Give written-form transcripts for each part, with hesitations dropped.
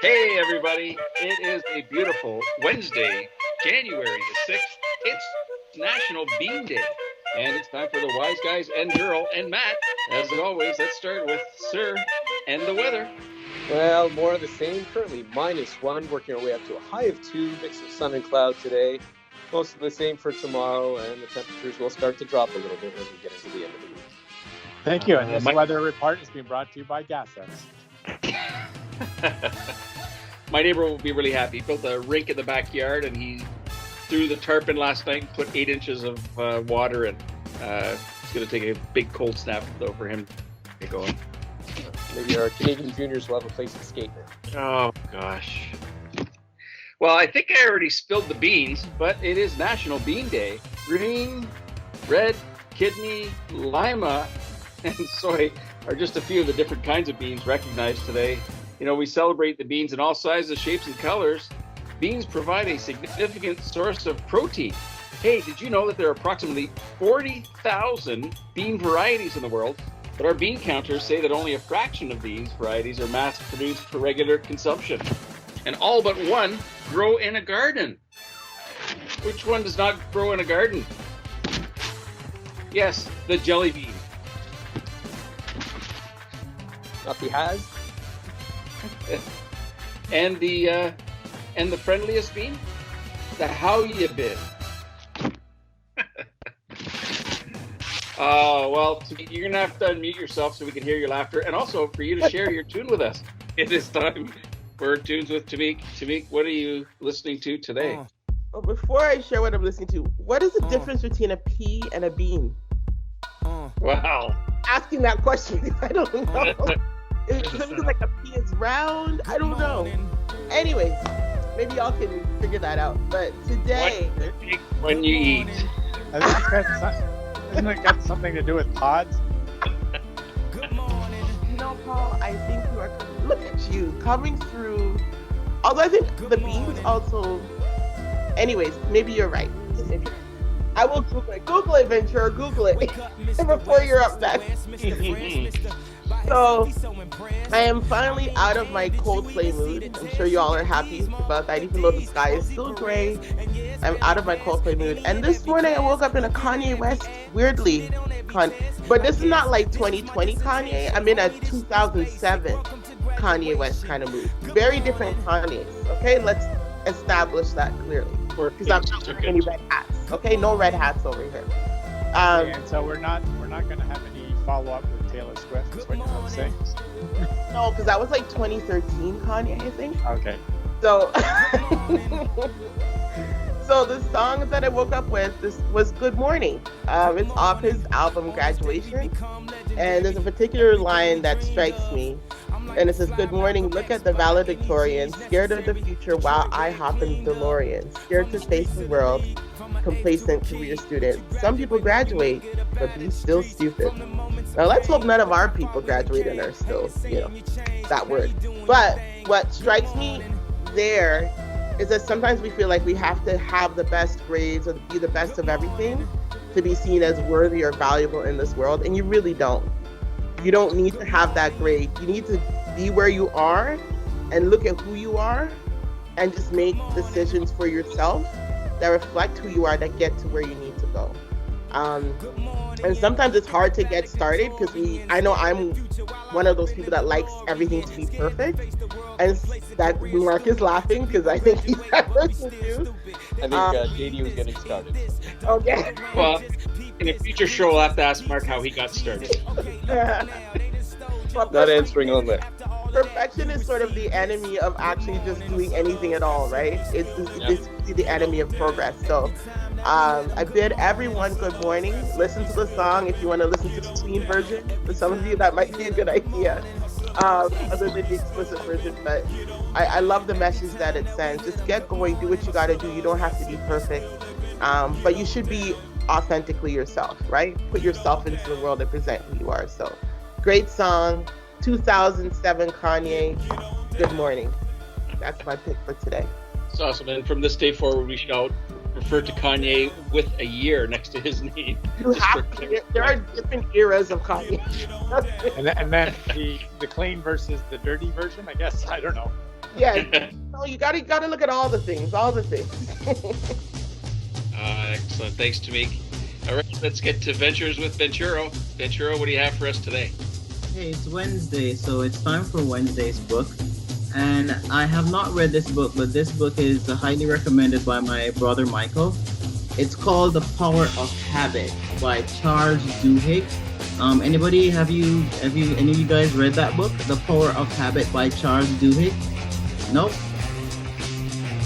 Hey, everybody. It is a beautiful Wednesday, January the 6th. It's National Bean Day. And it's time for the Wise Guys and Earl and Matt. As always, let's start with Sir and the weather. Well, more of the same. Currently -1, working our way up to a high of 2, mix of sun and cloud today. Most of the same for tomorrow, and the temperatures will start to drop a little bit as we get into the end of the week. Thank you. And this weather report is being brought to you by Guyz. My neighbor will be really happy. He built a rink in the backyard, and he threw the tarp in last night and put 8 inches of water in. It's going to take a big cold snap, though, for him to get going. Maybe our Canadian juniors will have a place to skate now. Oh, gosh. Well, I think I already spilled the beans, but it is National Bean Day. Green, red, kidney, lima, and soy are just a few of the different kinds of beans recognized today. You know, we celebrate the beans in all sizes, shapes, and colors. Beans provide a significant source of protein. Hey, did you know that there are approximately 40,000 bean varieties in the world? But our bean counters say that only a fraction of these varieties are mass-produced for regular consumption. And all but one grow in a garden. Which one does not grow in a garden? Yes, the jelly bean. Not the has. And the friendliest bean? The how you been. Well, you're going to have to unmute yourself so we can hear your laughter, and also for you to share your tune with us. It is time for Tunes with Tamik. Tamik, what are you listening to today? Well, before I share what I'm listening to, what is the difference between a pea and a bean? Wow. Asking that question, I don't know. Is it because like a pea is round? I don't know. Anyways, maybe y'all can figure that out. But today... When you eat. Isn't it got something to do with pods? No, Paul, I think you are... Look at you, coming through... Although I think the beans also... Anyways, maybe you're right. Maybe. I will Google it. Google it, Ventura. Google it. Before you're up next. So, I am finally out of my Coldplay mood. I'm sure y'all are happy about that, even though the sky is still gray. I'm out of my Coldplay mood. And this morning, I woke up in a Kanye West, weirdly. But this is not like 2020 Kanye. I'm in a 2007 Kanye West kind of mood. Very different Kanye. Okay, let's establish that clearly. Because I'm not wearing any red hats. Okay, no red hats over here. And so we're not going to have any follow-up with Taylor Swift, is what you're going to say? No, because that was like 2013 Kanye, I think. Okay. So, so the song that I woke up with, this was Good Morning. It's off his album Graduation. And there's a particular line that strikes me. And it says, good morning, look at the valedictorian, scared of the future while I hop in the DeLorean, scared to face the world, complacent career student. Some people graduate, but be still stupid. Now let's hope none of our people graduate and are still, that word. But what strikes me there is that sometimes we feel like we have to have the best grades or be the best of everything to be seen as worthy or valuable in this world, and you really don't. You don't need to have that grade. You need to be where you are and look at who you are and just make decisions for yourself that reflect who you are, that get to where you need to go. And sometimes it's hard to get started because I know I'm one of those people that likes everything to be perfect. And that Mark is laughing because I think he's that person too. I think JD was getting started. Okay. Well, in a future show, we'll have to ask Mark how he got started. Not answering on that. Perfection is sort of the enemy of actually just doing anything at all, right? It's the enemy of progress. So I bid everyone good morning. Listen to the song if you want to listen to the clean version. For some of you, that might be a good idea, other than the explicit version. But I love the message that it sends. Just get going, do what you got to do. You don't have to be perfect, but you should be authentically yourself, right? Put yourself into the world and present who you are. So great song. 2007 Kanye, Good Morning. That's my pick for today. It's awesome. And from this day forward, we shall refer to Kanye with a year next to his name. There are different eras of Kanye. and then the clean versus the dirty version, I guess. I don't know. Yeah. So you gotta look at all the things, all the things. Excellent. Thanks, Tamik. All right, let's get to Ventures with Venturo. Venturo, what do you have for us today? Hey, it's Wednesday, so it's time for Wednesday's book. And I have not read this book, but this book is highly recommended by my brother Michael. It's called The Power of Habit by Charles Duhigg. Anybody, have you any of you guys read that book, The Power of Habit by Charles Duhigg? Nope.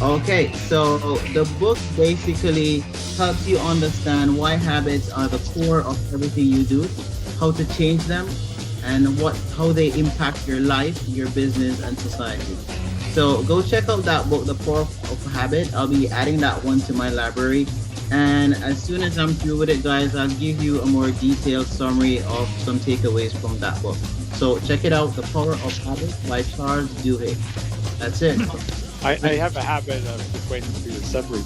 Okay, so the book basically helps you understand why habits are the core of everything you do, how to change them, and how they impact your life, your business, and society. So go check out that book, The Power of Habit. I'll be adding that one to my library. And as soon as I'm through with it, guys, I'll give you a more detailed summary of some takeaways from that book. So check it out, The Power of Habit by Charles Duhigg. That's it. I have a habit of just waiting for your summary.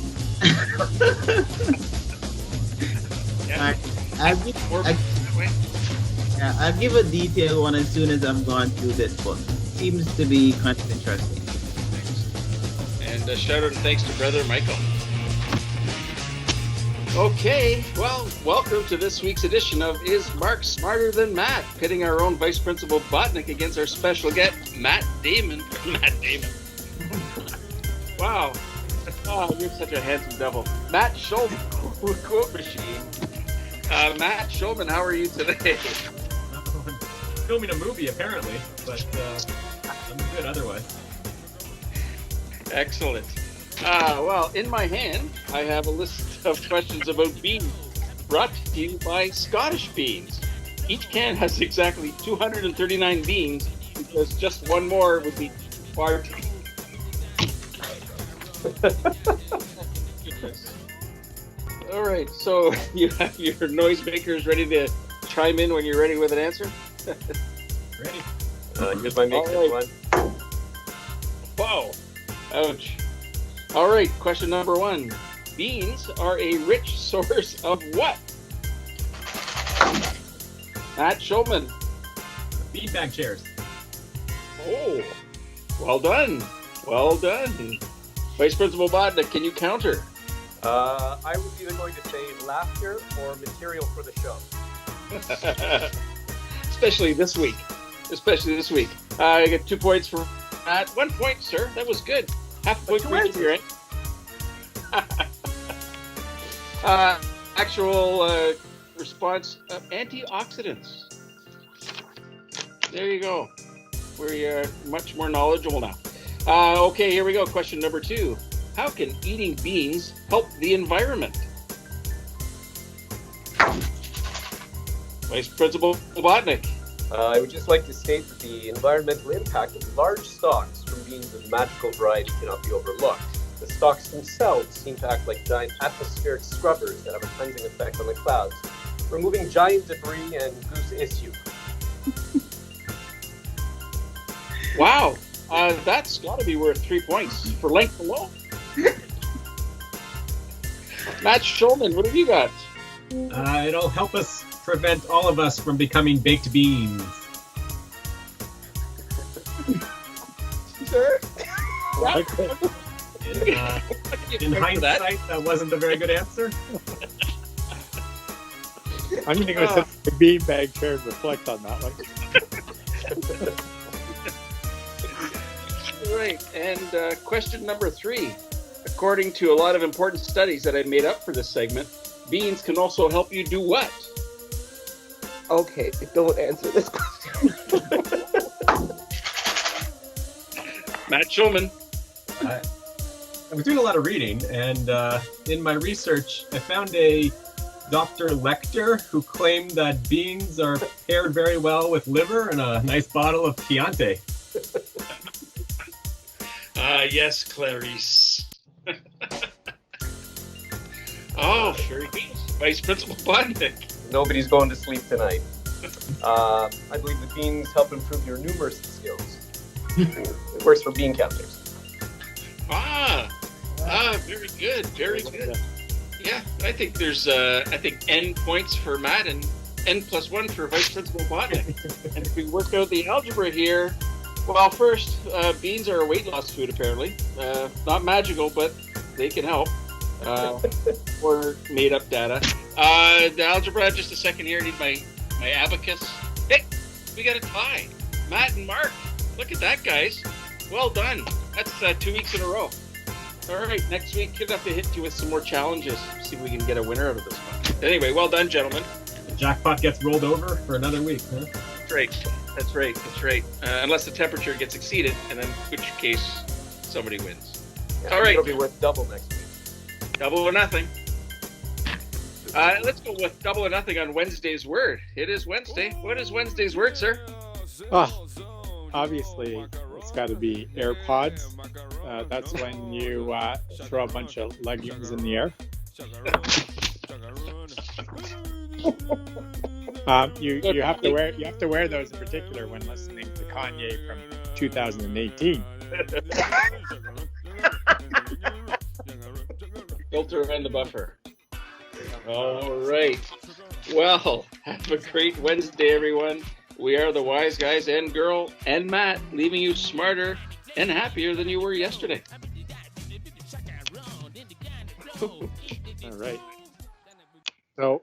I'll give a detailed one as soon as I've gone through this book. Seems to be kind of interesting. And a shout out and thanks to brother Michael. Okay, well, welcome to this week's edition of Is Mark Smarter Than Matt? Pitting our own Vice Principal Botnick against our special guest, Matt Damon. Matt Damon. Wow. Oh, you're such a handsome devil. Matt Schulman, quote machine. Matt Schulman, how are you today? Filming a movie, apparently, but I'm good otherwise. Excellent. Well, in my hand, I have a list of questions about beans, brought to you by Scottish Beans. Each can has exactly 239 beans, because just one more would be far too. All right, so you have your noisemakers ready to chime in when you're ready with an answer? Ready? Here's my mix, right. everyone. Whoa! Ouch. All right, question number one. Beans are a rich source of what? Matt Schulman. Beanbag chairs. Oh, well done. Well done. Vice Principal Bodnick, can you counter? I was either going to say laughter or material for the show. Especially this week. I get 2 points for Matt. 1 point, sir. That was good. Half a point for each of you, right? Actual response, antioxidants. There you go. We're much more knowledgeable now. Okay, here we go. Question number 2. How can eating beans help the environment? Vice Principal Botnick. I would just like to state that the environmental impact of large stalks from beans of magical variety cannot be overlooked. The stalks themselves seem to act like giant atmospheric scrubbers that have a cleansing effect on the clouds, removing giant debris and goose issue. Wow, that's got to be worth 3 points for length alone. Matt Schulman, what have you got? It'll help us prevent all of us from becoming baked beans. Sure. In hindsight, that wasn't a very good answer. I'm going to set the beanbag chair and reflect on that one. Right, and question number 3. According to a lot of important studies that I made up for this segment, beans can also help you do what? Okay, don't answer this question. Matt Schulman. I was doing a lot of reading, and in my research, I found a Dr. Lecter who claimed that beans are paired very well with liver and a nice bottle of Chianti. Yes, Clarice. Oh, sure he is. Vice Principal Botnick. Nobody's going to sleep tonight. I believe the beans help improve your numeracy skills. It works for bean counters. Very good, very good. Yeah, I think there's N points for Matt and N+1 for Vice Principal Botnick. And if we work out the algebra here, Well, first, beans are a weight loss food, apparently. Not magical, but they can help. Or made up data. The algebra, just a second here. I need my abacus. Hey, we got a tie. Matt and Mark. Look at that, guys. Well done. That's 2 weeks in a row. All right, next week, could have to hit you with some more challenges. See if we can get a winner out of this one. Anyway, well done, gentlemen. The jackpot gets rolled over for another week, huh? That's right. Unless the temperature gets exceeded, and in which case somebody wins. Yeah, all right. It'll be worth double next week. Double or nothing. Let's go with double or nothing on Wednesday's word. It is Wednesday. What is Wednesday's word, sir? Oh, obviously, it's got to be AirPods. That's when you throw a bunch of legumes in the air. You have to wear those in particular when listening to Kanye from 2018. Filter and the buffer. All right. Well, have a great Wednesday, everyone. We are the Wize Guys and Girl and Matt, leaving you smarter and happier than you were yesterday. All right. So